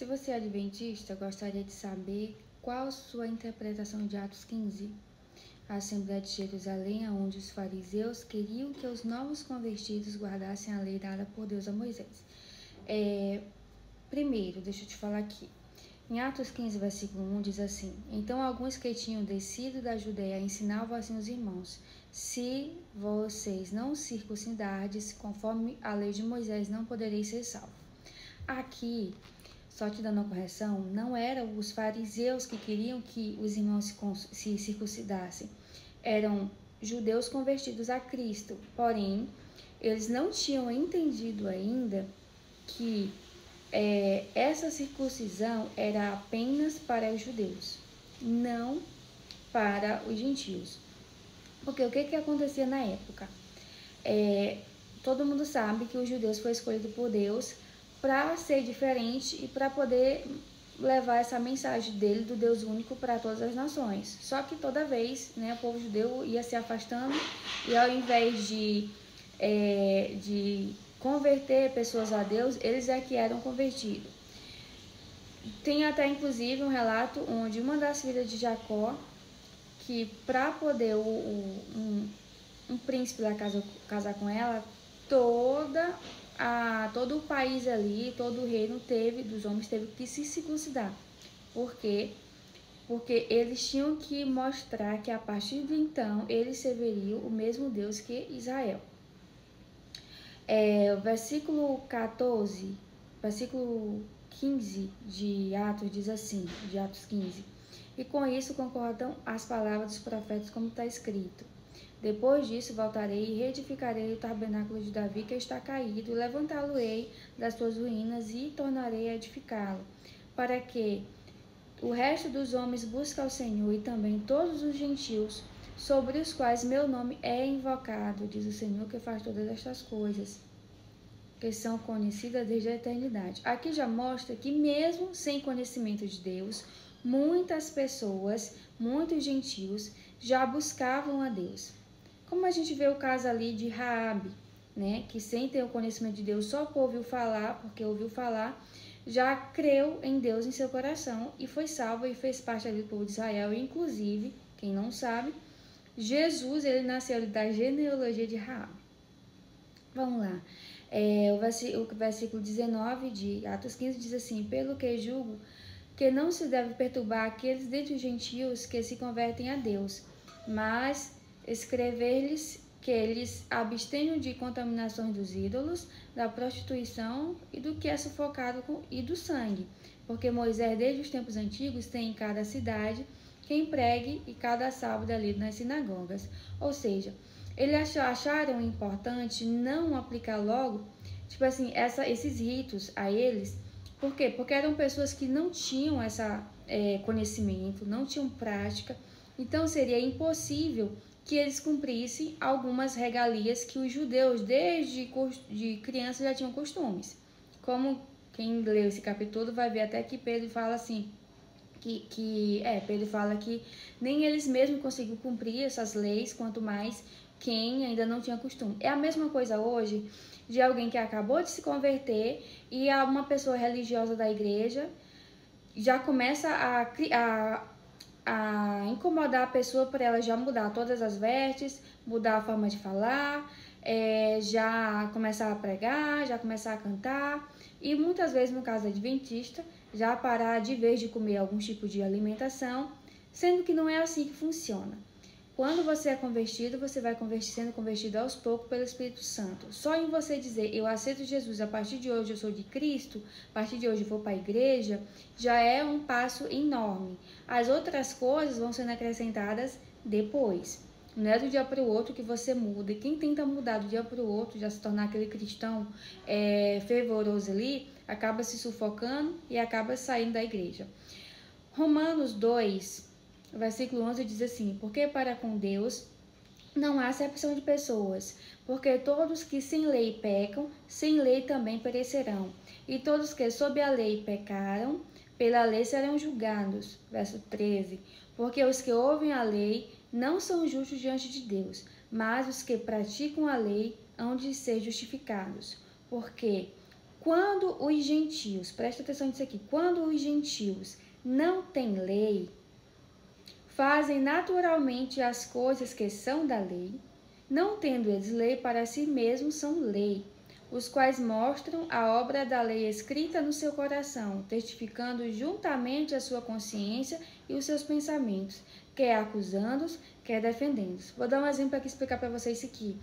Se você é adventista, gostaria de saber qual sua interpretação de Atos 15. A Assembleia de Jerusalém, onde os fariseus queriam que os novos convertidos guardassem a lei dada por Deus a Moisés. Primeiro, deixa eu te falar aqui. Em Atos 15, versículo 1, diz assim: Então alguns que tinham descido da Judeia ensinavam assim os irmãos: Se vocês não circuncidardes, conforme a lei de Moisés, não podereis ser salvos. Aqui, só te dando uma correção, não eram os fariseus que queriam que os irmãos se circuncidassem. Eram judeus convertidos a Cristo. Porém, eles não tinham entendido ainda que essa circuncisão era apenas para os judeus, não para os gentios. Porque o que acontecia na época? Todo mundo sabe que os judeus foi escolhido por Deus para ser diferente e para poder levar essa mensagem dele, do Deus único, para todas as nações. Só que toda vez, o povo judeu ia se afastando e ao invés de converter pessoas a Deus, eles é que eram convertidos. Tem até inclusive um relato onde uma das filhas de Jacó, que para poder um príncipe lá casar com ela, todo o país ali, todo o reino dos homens teve que se circuncidar. Por quê? Porque eles tinham que mostrar que a partir de então eles serviriam o mesmo Deus que Israel. O versículo 15 de Atos diz assim, de Atos 15: E com isso concordam as palavras dos profetas, como está escrito: Depois disso voltarei e reedificarei o tabernáculo de Davi que está caído, e levantá-lo-ei das suas ruínas e tornarei a edificá-lo, para que o resto dos homens busque ao Senhor e também todos os gentios, sobre os quais meu nome é invocado, diz o Senhor que faz todas estas coisas, que são conhecidas desde a eternidade. Aqui já mostra que mesmo sem conhecimento de Deus, muitas pessoas, muitos gentios, já buscavam a Deus. Como a gente vê o caso ali de Raabe, que sem ter o conhecimento de Deus, só ouviu falar, porque ouviu falar, já creu em Deus em seu coração e foi salvo e fez parte ali do povo de Israel. Inclusive, quem não sabe, Jesus, ele nasceu da genealogia de Raabe. Vamos lá. O versículo 19 de Atos 15 diz assim: Pelo que julgo que não se deve perturbar aqueles dentre os gentios que se convertem a Deus, mas escrever-lhes que eles abstenham de contaminações dos ídolos, da prostituição e do que é sufocado e do sangue, porque Moisés desde os tempos antigos tem em cada cidade quem pregue e cada sábado ali nas sinagogas. Ou seja, eles acharam importante não aplicar logo, esses ritos a eles. Por quê? Porque eram pessoas que não tinham esse conhecimento, não tinham prática, então seria impossível que eles cumprissem algumas regalias que os judeus, desde de criança, já tinham costumes. Como quem leu esse capítulo todo vai ver até que Pedro fala assim, Pedro fala que nem eles mesmos conseguiam cumprir essas leis, quanto mais quem ainda não tinha costume. É a mesma coisa hoje de alguém que acabou de se converter e uma pessoa religiosa da igreja já começa a incomodar a pessoa para ela já mudar todas as vestes, mudar a forma de falar, já começar a pregar, já começar a cantar e muitas vezes, no caso adventista, já parar de vez de comer algum tipo de alimentação, sendo que não é assim que funciona. Quando você é convertido, você vai sendo convertido aos poucos pelo Espírito Santo. Só em você dizer, eu aceito Jesus, a partir de hoje eu sou de Cristo, a partir de hoje eu vou para a igreja, já é um passo enorme. As outras coisas vão sendo acrescentadas depois. Não é do dia para o outro que você muda. E quem tenta mudar do dia para o outro, já se tornar aquele cristão fervoroso ali, acaba se sufocando e acaba saindo da igreja. Romanos 2... O versículo 11 diz assim: Porque para com Deus não há acepção de pessoas, porque todos que sem lei pecam, sem lei também perecerão. E todos que sob a lei pecaram, pela lei serão julgados. Verso 13: Porque os que ouvem a lei não são justos diante de Deus, mas os que praticam a lei hão de ser justificados. Porque quando os gentios, presta atenção nisso aqui, quando os gentios não têm lei, fazem naturalmente as coisas que são da lei, não tendo eles lei para si mesmos são lei, os quais mostram a obra da lei escrita no seu coração, testificando juntamente a sua consciência e os seus pensamentos, quer acusando-os, quer defendendo-os. Vou dar um exemplo aqui, explicar para vocês isso aqui.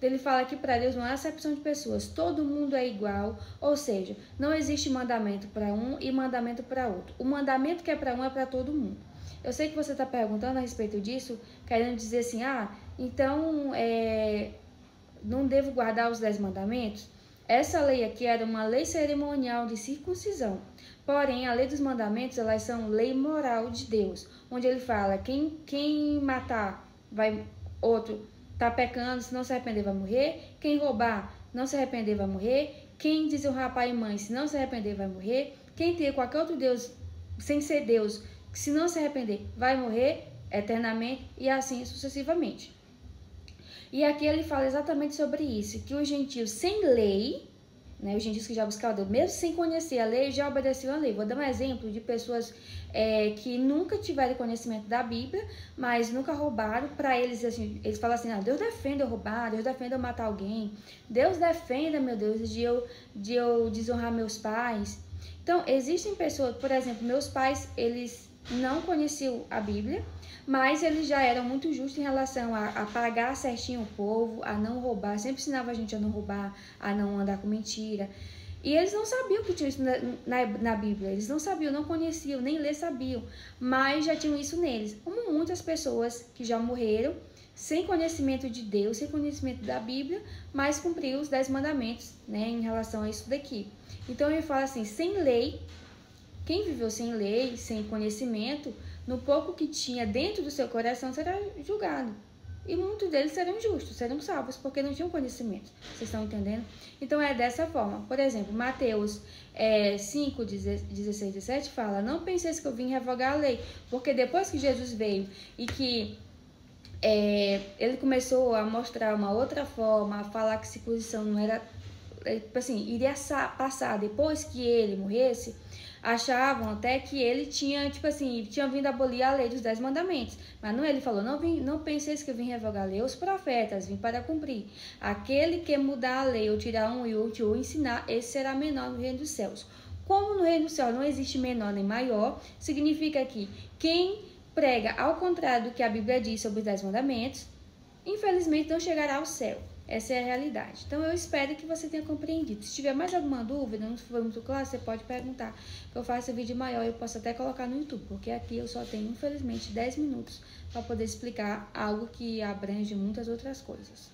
Ele fala que para Deus não há acepção de pessoas, todo mundo é igual, ou seja, não existe mandamento para um e mandamento para outro. O mandamento que é para um é para todo mundo. Eu sei que você está perguntando a respeito disso, querendo dizer assim, então não devo guardar os 10 mandamentos? Essa lei aqui era uma lei cerimonial de circuncisão. Porém, a lei dos mandamentos, elas são lei moral de Deus, onde ele fala, quem matar outro tá pecando, se não se arrepender vai morrer, quem roubar, não se arrepender vai morrer, quem desonrar pai e mãe, se não se arrepender vai morrer, quem ter qualquer outro Deus, sem ser Deus, se não se arrepender, vai morrer eternamente e assim sucessivamente. E aqui ele fala exatamente sobre isso, que os gentios sem lei, né, os gentios que já buscavam Deus, mesmo sem conhecer a lei, já obedeciam a lei. Vou dar um exemplo de pessoas que nunca tiveram conhecimento da Bíblia, mas nunca roubaram. Para eles, assim, eles falam assim, Deus defenda eu roubar, Deus defenda eu matar alguém, Deus defenda, meu Deus, de eu desonrar meus pais. Então, existem pessoas, por exemplo, meus pais, eles não conheciam a Bíblia, mas eles já eram muito justos em relação a pagar certinho o povo, a não roubar, sempre ensinava a gente a não roubar, a não andar com mentira. E eles não sabiam que tinha isso na Bíblia, eles não sabiam, não conheciam, nem ler sabiam, mas já tinham isso neles. Como muitas pessoas que já morreram, sem conhecimento de Deus, sem conhecimento da Bíblia, mas cumpriu os 10 mandamentos, né, em relação a isso daqui. Então ele fala assim, sem lei, quem viveu sem lei, sem conhecimento, no pouco que tinha dentro do seu coração será julgado. E muitos deles serão justos, serão salvos, porque não tinham conhecimento. Vocês estão entendendo? Então é dessa forma. Por exemplo, Mateus 5, 16 e 17 fala, não penseis que eu vim revogar a lei, porque depois que Jesus veio e que ele começou a mostrar uma outra forma, a falar que circuncisão não era, assim, iria passar depois que ele morresse, achavam até que ele tinha, tinha vindo abolir a lei dos 10 mandamentos. Mas não, ele falou, não penseis que eu vim revogar a lei, os profetas, vim para cumprir. Aquele que mudar a lei, ou tirar um e outro, ou ensinar, esse será menor no reino dos céus. Como no reino dos céus não existe menor nem maior, significa que quem prega ao contrário do que a Bíblia diz sobre os 10 mandamentos, infelizmente não chegará ao céu. Essa é a realidade. Então, eu espero que você tenha compreendido. Se tiver mais alguma dúvida, não foi muito claro, você pode perguntar. Eu faço vídeo maior, eu posso até colocar no YouTube, porque aqui eu só tenho, infelizmente, 10 minutos para poder explicar algo que abrange muitas outras coisas.